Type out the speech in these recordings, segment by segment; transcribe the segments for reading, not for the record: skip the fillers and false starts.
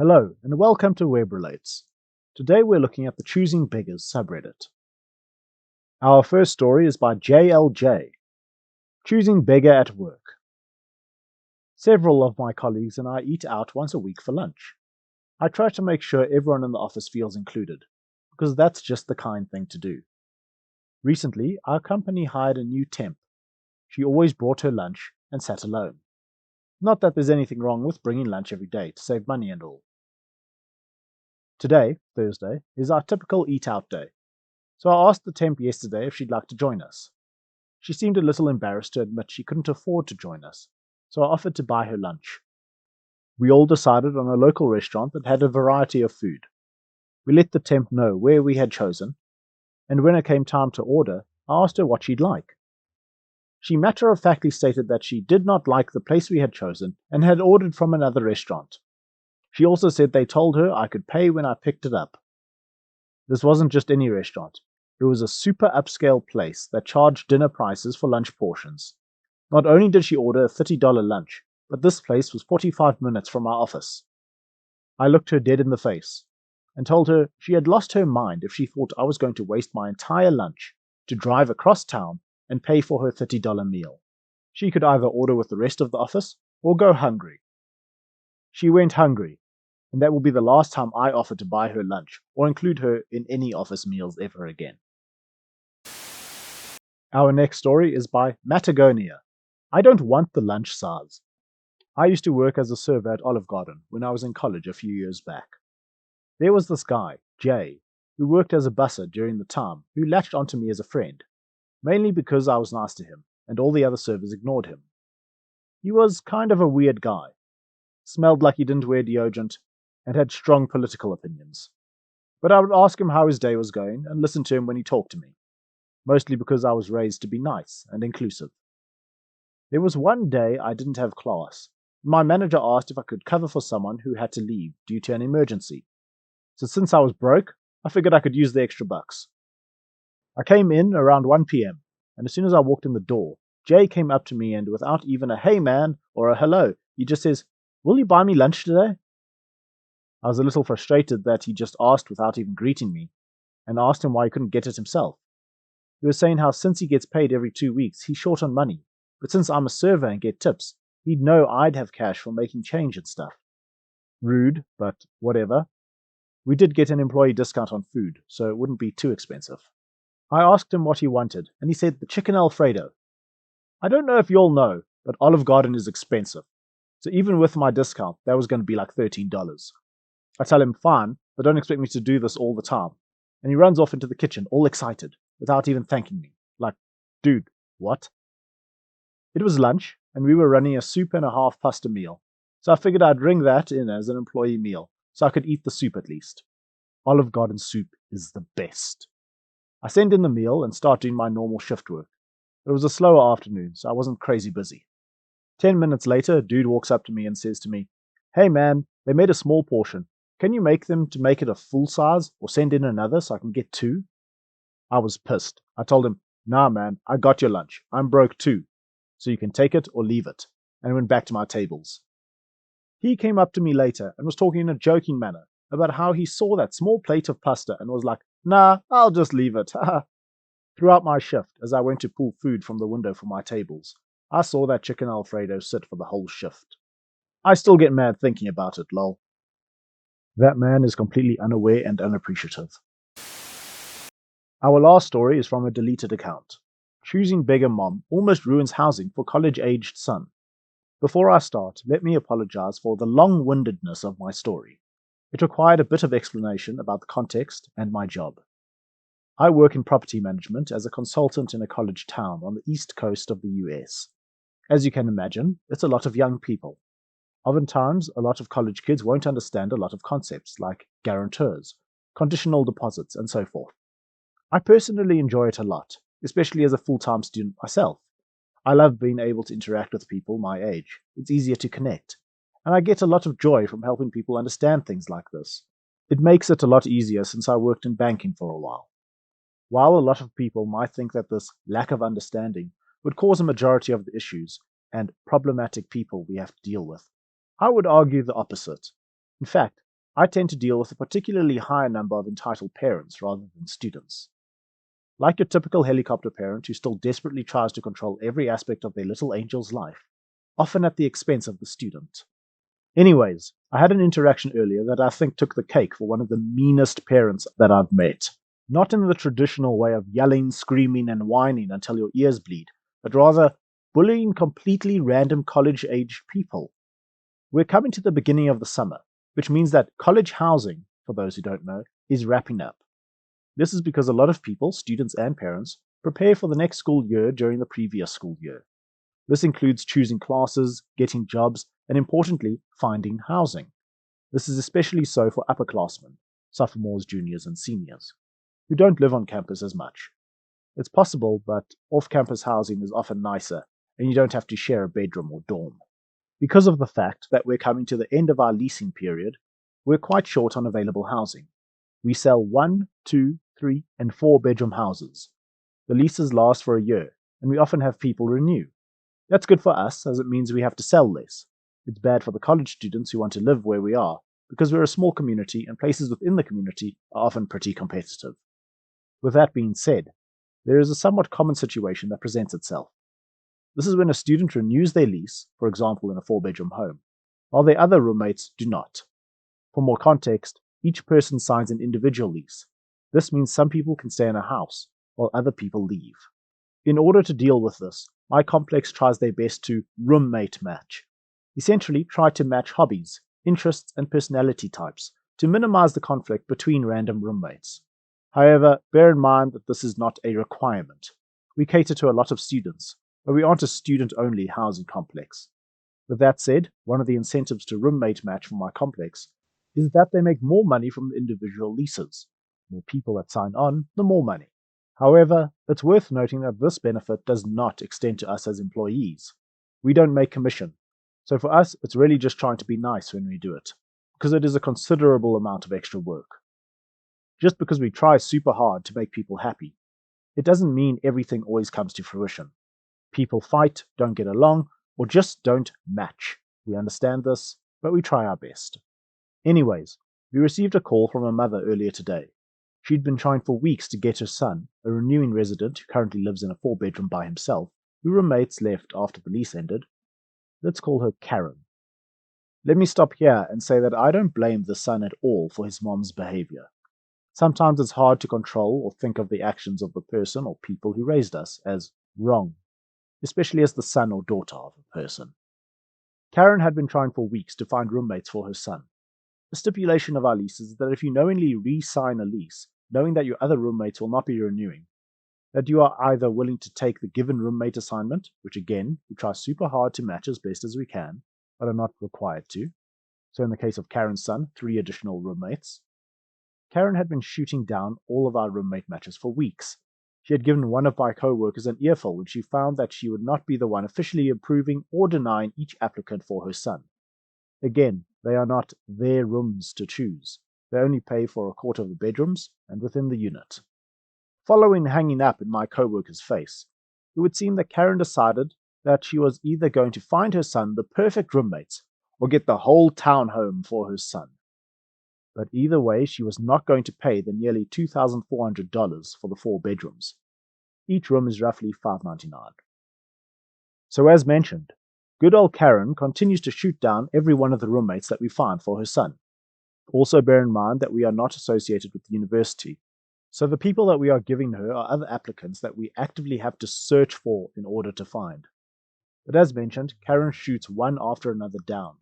Hello, and welcome to Web Relates. Today we're looking at the Choosing Beggars subreddit. Our first story is by JLJ, Choosing Beggar at Work. Several of my colleagues and I eat out once a week for lunch. I try to make sure everyone in the office feels included, because that's just the kind thing to do. Recently, our company hired a new temp. She always brought her lunch and sat alone. Not that there's anything wrong with bringing lunch every day to save money and all. Today, Thursday, is our typical eat-out day, so I asked the temp yesterday if she'd like to join us. She seemed a little embarrassed to admit she couldn't afford to join us, so I offered to buy her lunch. We all decided on a local restaurant that had a variety of food. We let the temp know where we had chosen, and when it came time to order, I asked her what she'd like. She matter-of-factly stated that she did not like the place we had chosen and had ordered from another restaurant. She also said they told her I could pay when I picked it up. This wasn't just any restaurant. It was a super upscale place that charged dinner prices for lunch portions. Not only did she order a $30 lunch, but this place was 45 minutes from our office. I looked her dead in the face and told her she had lost her mind if she thought I was going to waste my entire lunch to drive across town and pay for her $30 meal. She could either order with the rest of the office or go hungry. She went hungry, and that will be the last time I offer to buy her lunch or include her in any office meals ever again. Our next story is by Matagonia. I don't want the lunch size. I used to work as a server at Olive Garden when I was in college a few years back. There was this guy, Jay, who worked as a busser during the time, who latched onto me as a friend, mainly because I was nice to him and all the other servers ignored him. He was kind of a weird guy, smelled like he didn't wear deodorant, and had strong political opinions. But I would ask him how his day was going and listen to him when he talked to me, mostly because I was raised to be nice and inclusive. There was one day I didn't have class. My manager asked if I could cover for someone who had to leave due to an emergency. So since I was broke, I figured I could use the extra bucks. I came in around 1 p.m., and as soon as I walked in the door, Jay came up to me and without even a "hey man" or a "hello," he just says, "Will you buy me lunch today?" I was a little frustrated that he just asked without even greeting me, and asked him why he couldn't get it himself. He was saying how since he gets paid every 2 weeks, he's short on money, but since I'm a server and get tips, he'd know I'd have cash for making change and stuff. Rude, but whatever. We did get an employee discount on food, so it wouldn't be too expensive. I asked him what he wanted, and he said the chicken Alfredo. I don't know if you all know, but Olive Garden is expensive, so even with my discount, that was going to be like $13. I tell him, fine, but don't expect me to do this all the time. And he runs off into the kitchen, all excited, without even thanking me. Like, dude, what? It was lunch, and we were running a soup and a half pasta meal, so I figured I'd ring that in as an employee meal, so I could eat the soup at least. Olive Garden soup is the best. I send in the meal and start doing my normal shift work. It was a slower afternoon, so I wasn't crazy busy. 10 minutes later, a dude walks up to me and says to me, "Hey man, they made a small portion. Can you make them to make it a full size or send in another so I can get 2? I was pissed. I told him, "Nah man, I got your lunch. I'm broke too. So you can take it or leave it," and went back to my tables. He came up to me later and was talking in a joking manner about how he saw that small plate of pasta and was like, "Nah, I'll just leave it." Throughout my shift, as I went to pull food from the window for my tables, I saw that chicken Alfredo sit for the whole shift. I still get mad thinking about it, lol. That man is completely unaware and unappreciative. Our last story is from a deleted account. Choosing Beggar Mom almost ruins housing for college-aged son. Before I start, let me apologize for the long-windedness of my story. It required a bit of explanation about the context and my job. I work in property management as a consultant in a college town on the east coast of the US. As you can imagine, it's a lot of young people. Oftentimes, a lot of college kids won't understand a lot of concepts like guarantors, conditional deposits, and so forth. I personally enjoy it a lot, especially as a full-time student myself. I love being able to interact with people my age. It's easier to connect, and I get a lot of joy from helping people understand things like this. It makes it a lot easier since I worked in banking for a while. While a lot of people might think that this lack of understanding would cause a majority of the issues and problematic people we have to deal with, I would argue the opposite. In fact, I tend to deal with a particularly high number of entitled parents rather than students. Like your typical helicopter parent who still desperately tries to control every aspect of their little angel's life, often at the expense of the student. Anyways, I had an interaction earlier that I think took the cake for one of the meanest parents that I've met. Not in the traditional way of yelling, screaming, and whining until your ears bleed, but rather bullying completely random college-aged people. We're coming to the beginning of the summer, which means that college housing, for those who don't know, is wrapping up. This is because a lot of people, students and parents, prepare for the next school year during the previous school year. This includes choosing classes, getting jobs, and importantly, finding housing. This is especially so for upperclassmen, sophomores, juniors, and seniors, who don't live on campus as much. It's possible, but off-campus housing is often nicer, and you don't have to share a bedroom or dorm. Because of the fact that we're coming to the end of our leasing period, we're quite short on available housing. We sell 1, 2, 3, and 4-bedroom houses. The leases last for a year, and we often have people renew. That's good for us, as it means we have to sell less. It's bad for the college students who want to live where we are, because we're a small community and places within the community are often pretty competitive. With that being said, there is a somewhat common situation that presents itself. This is when a student renews their lease, for example in a 4-bedroom home, while their other roommates do not. For more context, each person signs an individual lease. This means some people can stay in a house, while other people leave. In order to deal with this, my complex tries their best to roommate match. Essentially, try to match hobbies, interests, and personality types to minimize the conflict between random roommates. However, bear in mind that this is not a requirement. We cater to a lot of students, but we aren't a student-only housing complex. With that said, one of the incentives to roommate match for my complex is that they make more money from the individual leases. The more people that sign on, the more money. However, it's worth noting that this benefit does not extend to us as employees. We don't make commission, so for us it's really just trying to be nice when we do it, because it is a considerable amount of extra work. Just because we try super hard to make people happy, it doesn't mean everything always comes to fruition. People fight, don't get along, or just don't match. We understand this, but we try our best. Anyways, we received a call from a mother earlier today. She'd been trying for weeks to get her son, a renewing resident who currently lives in a 4-bedroom by himself, who roommates left after the lease ended. Let's call her Karen. Let me stop here and say that I don't blame the son at all for his mom's behavior. Sometimes it's hard to control or think of the actions of the person or people who raised us as wrong, especially as the son or daughter of a person. Karen had been trying for weeks to find roommates for her son. The stipulation of our lease is that if you knowingly re-sign a lease, knowing that your other roommates will not be renewing, that you are either willing to take the given roommate assignment, which again, we try super hard to match as best as we can, but are not required to. So in the case of Karen's son, 3 additional roommates. Karen had been shooting down all of our roommate matches for weeks. She had given one of my co-workers an earful when she found that she would not be the one officially approving or denying each applicant for her son. Again, they are not their rooms to choose. They only pay for a quarter of the bedrooms and within the unit. Following hanging up in my co-worker's face, it would seem that Karen decided that she was either going to find her son the perfect roommates or get the whole townhome for her son. But either way, she was not going to pay the nearly $2,400 for the 4 bedrooms. Each room is roughly $599. So as mentioned, good old Karen continues to shoot down every one of the roommates that we find for her son. Also bear in mind that we are not associated with the university, so the people that we are giving her are other applicants that we actively have to search for in order to find. But as mentioned, Karen shoots one after another down.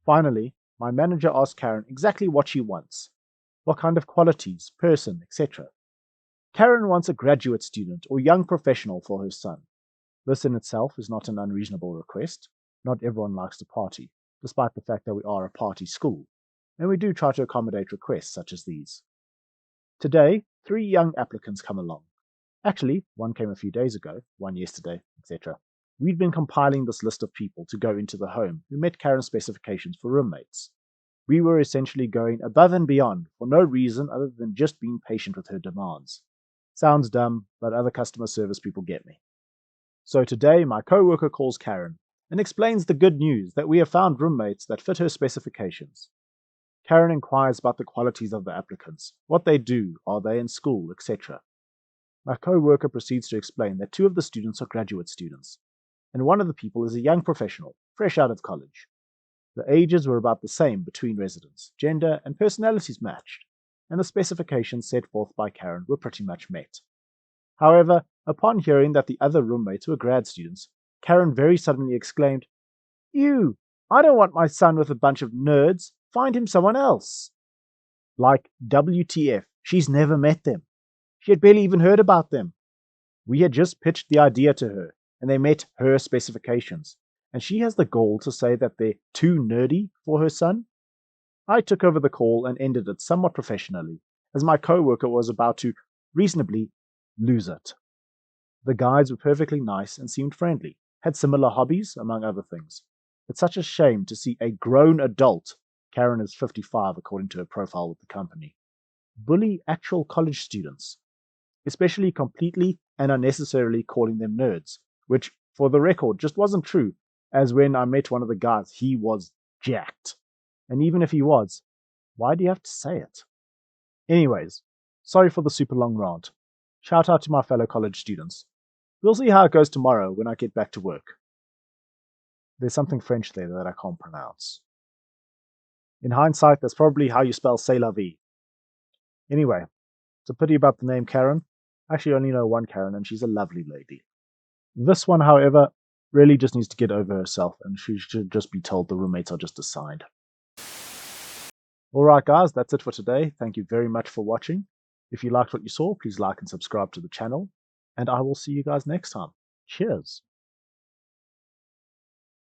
Finally, my manager asks Karen exactly what she wants, what kind of qualities, person, etc. Karen wants a graduate student or young professional for her son. This in itself is not an unreasonable request. Not everyone likes to party, despite the fact that we are a party school, and we do try to accommodate requests such as these. Today, 3 young applicants come along. Actually, one came a few days ago, one yesterday, etc. We'd been compiling this list of people to go into the home who met Karen's specifications for roommates. We were essentially going above and beyond for no reason other than just being patient with her demands. Sounds dumb, but other customer service people get me. So today, my co-worker calls Karen and explains the good news that we have found roommates that fit her specifications. Karen inquires about the qualities of the applicants, what they do, are they in school, etc. My co-worker proceeds to explain that 2 of the students are graduate students, and one of the people is a young professional, fresh out of college. The ages were about the same between residents, gender and personalities matched, and the specifications set forth by Karen were pretty much met. However, upon hearing that the other roommates were grad students, Karen very suddenly exclaimed, "Ew, I don't want my son with a bunch of nerds. Find him someone else." Like, WTF, she's never met them. She had barely even heard about them. We had just pitched the idea to her, and they met her specifications, and she has the gall to say that they're too nerdy for her son? I took over the call and ended it somewhat professionally, as my co-worker was about to, reasonably, lose it. The guys were perfectly nice and seemed friendly, had similar hobbies, among other things. It's such a shame to see a grown adult, Karen is 55 according to her profile with the company, bully actual college students, especially completely and unnecessarily calling them nerds, which, for the record, just wasn't true, as when I met one of the guys, he was jacked. And even if he was, why do you have to say it? Anyways, sorry for the super long rant. Shout out to my fellow college students. We'll see how it goes tomorrow when I get back to work. There's something French there that I can't pronounce. In hindsight, that's probably how you spell c'est la vie. Anyway, it's a pity about the name Karen. I actually only know one Karen, and she's a lovely lady. This one, however, really just needs to get over herself, and she should just be told the roommates are just assigned. Alright guys, that's it for today. Thank you very much for watching. If you liked what you saw, please like and subscribe to the channel, and I will see you guys next time. Cheers!